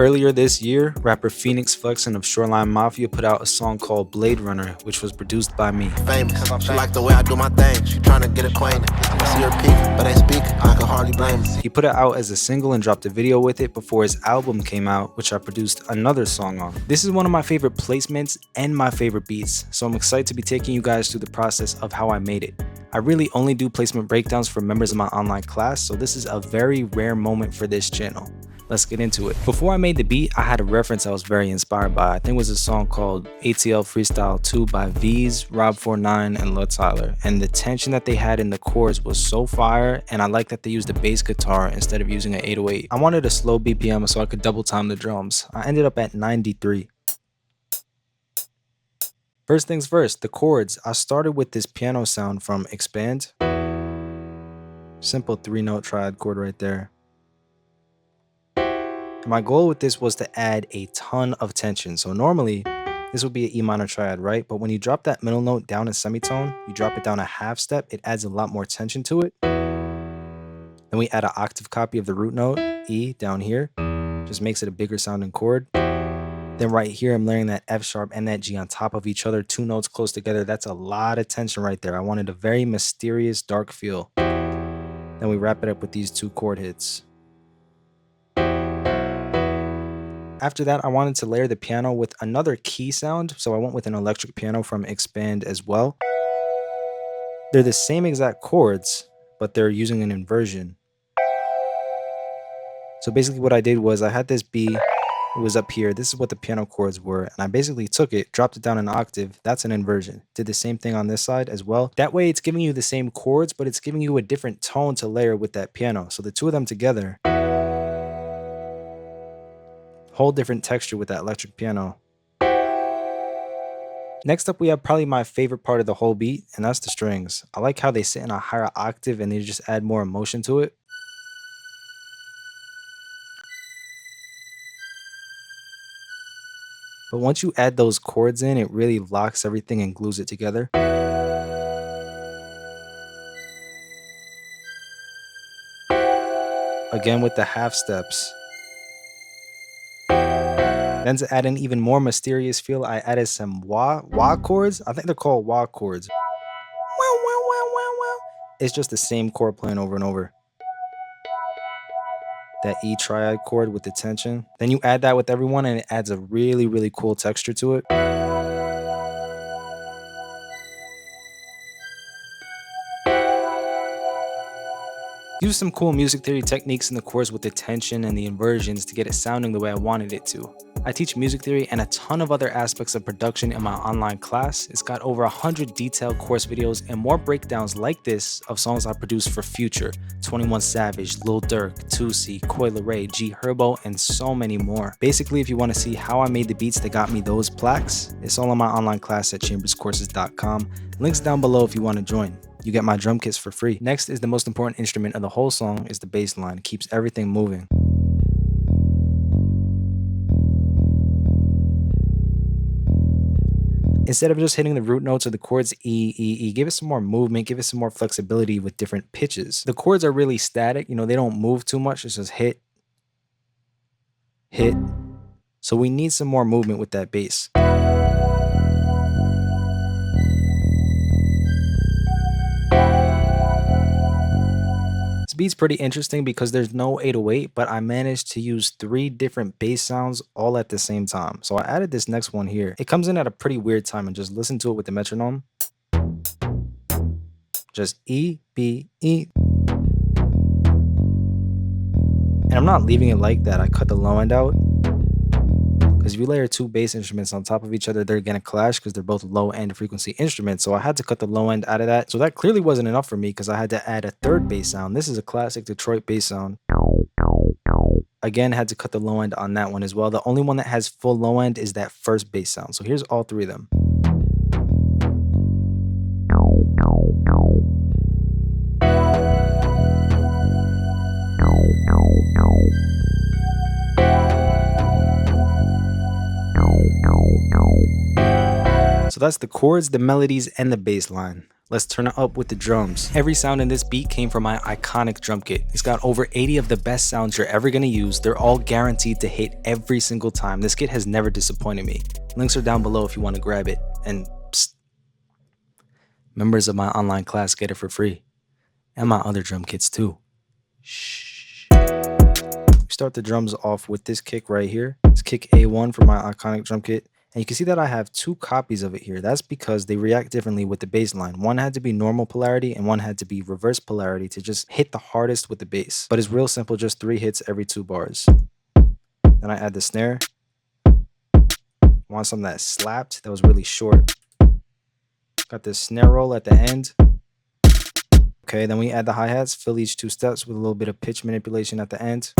Earlier this year, rapper Fenix Flexin of Shoreline Mafia put out a song called Blade Runner, which was produced by me. Famous. She like the way I do my thing. She tryna get acquainted. I see her peek, but ain't speak. I can hardly blame her. He put it out as a single and dropped a video with it before his album came out, which I produced another song on. This is one of my favorite placements and my favorite beats, so I'm excited to be taking you guys through the process of how I made it. I really only do placement breakdowns for members of my online class, so this is a very rare moment for this channel. Let's get into it. Before I made the beat, I had a reference I was very inspired by. I think it was a song called ATL Freestyle 2 by V's, Rob49, and Lil Tyler. And the tension that they had in the chords was so fire, and I like that they used a bass guitar instead of using an 808. I wanted a slow BPM so I could double time the drums. I ended up at 93. First things first, the chords. I started with this piano sound from Expand. Simple 3-note triad chord right there. My goal with this was to add a ton of tension. So normally this would be an E minor triad, right? But when you drop that middle note down in semitone, you drop it down a half step, it adds a lot more tension to it. Then we add an octave copy of the root note, E, down here. Just makes it a bigger sounding chord. Then right here, I'm layering that F sharp and that G on top of each other, 2 notes close together. That's a lot of tension right there. I wanted a very mysterious, dark feel. Then we wrap it up with these 2 chord hits. After that, I wanted to layer the piano with another key sound, so I went with an electric piano from Expand as well. They're the same exact chords, but they're using an inversion. So basically what I did was I had this B, it was up here, this is what the piano chords were, and I basically took it, dropped it down an octave, that's an inversion. Did the same thing on this side as well. That way it's giving you the same chords, but it's giving you a different tone to layer with that piano. So the two of them together, whole different texture with that electric piano. Next up, we have probably my favorite part of the whole beat, and that's the strings. I like how they sit in a higher octave and they just add more emotion to it. But once you add those chords in, it really locks everything and glues it together. Again with the half steps. Then to add an even more mysterious feel, I added some wah chords. I think they're called wah chords. It's just the same chord playing over and over. That E triad chord with the tension. Then you add that with everyone and it adds a really, really cool texture to it. Use some cool music theory techniques in the chorus with the tension and the inversions to get it sounding the way I wanted it to. I teach music theory and a ton of other aspects of production in my online class. It's got over 100 detailed course videos and more breakdowns like this of songs I produced for Future, 21 Savage, Lil Durk, Tusi, Coi Leray, G Herbo, and so many more. Basically, if you want to see how I made the beats that got me those plaques, it's all in my online class at chamberscourses.com. Links down below if you want to join. You get my drum kits for free. Next is the most important instrument of the whole song is the bass line. It keeps everything moving. Instead of just hitting the root notes or the chords E, give it some more movement, give it some more flexibility with different pitches. The chords are really static, you know, they don't move too much. It's just hit, hit. So we need some more movement with that bass. This beat's pretty interesting because there's no 808, but I managed to use 3 different bass sounds all at the same time. So I added this next one here. It comes in at a pretty weird time, and just listen to it with the metronome. Just E, B, E. And I'm not leaving it like that. I cut the low end out. Because if you layer 2 bass instruments on top of each other, they're going to clash because they're both low end frequency instruments. So I had to cut the low end out of that. So that clearly wasn't enough for me because I had to add a 3rd bass sound. This is a classic Detroit bass sound. Again, had to cut the low end on that one as well. The only one that has full low end is that 1st bass sound. So here's all 3 of them. So that's the chords, the melodies, and the bass line. let's turn it up with the drums. Every sound in this beat came from my iconic drum kit. It's got over 80 of the best sounds you're ever gonna use. They're all guaranteed to hit every single time. This kit has never disappointed me. Links are down below if you want to grab it. And psst, members of my online class get it for free. And my other drum kits too. Shh. We start the drums off with this kick right here. It's kick A1 for my iconic drum kit. And you can see that I have 2 copies of it here. That's because they react differently with the bass line. One had to be normal polarity and one had to be reverse polarity to just hit the hardest with the bass. But it's real simple, just 3 hits every 2 bars. Then I add the snare. Want something that slapped, that was really short. Got this snare roll at the end. Okay, then we add the hi-hats, fill each 2 steps with a little bit of pitch manipulation at the end.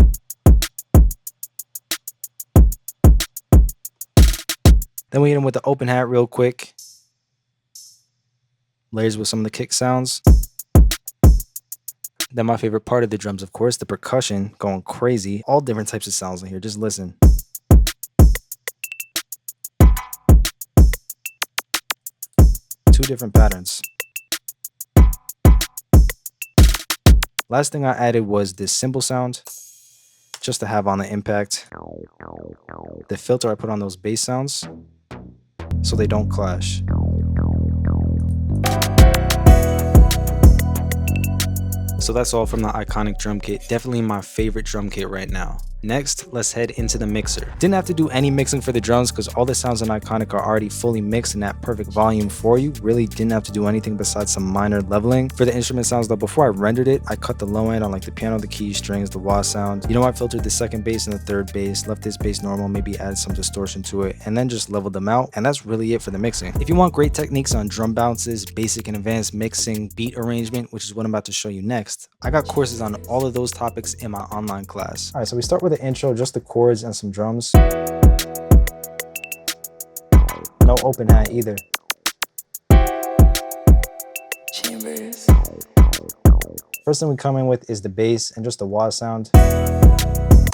Then we hit them with the open hat real quick. Layers with some of the kick sounds. Then my favorite part of the drums, of course, the percussion going crazy. All different types of sounds in here, just listen. Two different patterns. Last thing I added was this cymbal sound, just to have on the impact. The filter I put on those bass sounds, so they don't clash. So that's all from the iconic drum kit. Definitely my favorite drum kit right now. Next, let's head into the mixer. Didn't have to do any mixing for the drums because all the sounds in Iconic are already fully mixed in that perfect volume for you. Really didn't have to do anything besides some minor leveling. For the instrument sounds though, before I rendered it, I cut the low end on like the piano, the keys, strings, the wah sound. You know, I filtered the second bass and the third bass, left this bass normal, maybe added some distortion to it, and then just leveled them out. And that's really it for the mixing. If you want great techniques on drum bounces, basic and advanced mixing, beat arrangement, which is what I'm about to show you next, I got courses on all of those topics in my online class. All right, so we start with the intro, just the chords and some drums. No open hat either. Chambers. First thing we come in with is the bass and just the wah sound.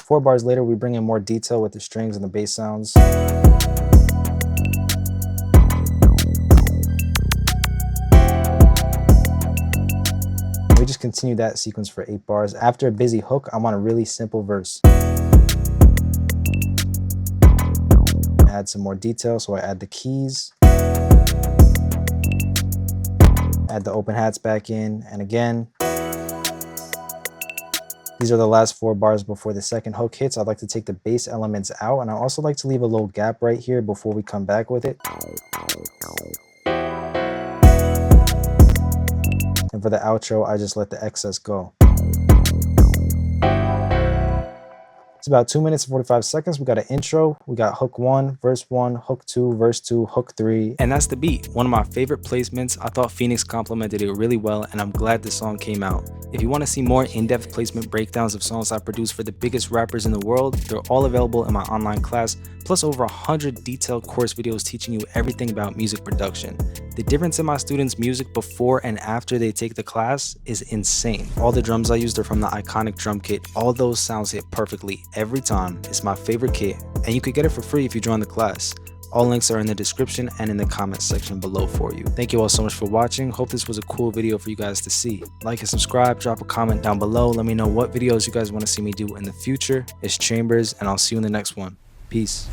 4 bars later, we bring in more detail with the strings and the bass sounds. We just continue that sequence for 8 bars. After a busy hook, I want a really simple verse. Add some more detail, so I add the keys. Add the open hats back in, and again. These are the last 4 bars before the second hook hits. I'd like to take the bass elements out, and I also like to leave a little gap right here before we come back with it. And for the outro, I just let the excess go. It's about 2 minutes and 45 seconds. We got an intro, we got hook 1, verse 1, hook 2, verse 2, hook 3. And that's the beat. One of my favorite placements. I thought Fenix complemented it really well, and I'm glad the song came out. If you want to see more in-depth placement breakdowns of songs I produce for the biggest rappers in the world, they're all available in my online class, plus over 100 detailed course videos teaching you everything about music production. The difference in my students' music before and after they take the class is insane. All the drums I used are from the Iconic drum kit. All those sounds hit perfectly every time. It's my favorite kit, and you could get it for free if you join the class. All links are in the description and in the comment section below for you. Thank you all so much for watching. Hope this was a cool video for you guys to see. Like and subscribe, drop a comment down below. Let me know what videos you guys want to see me do in the future. It's Chambers, and I'll see you in the next one. Peace.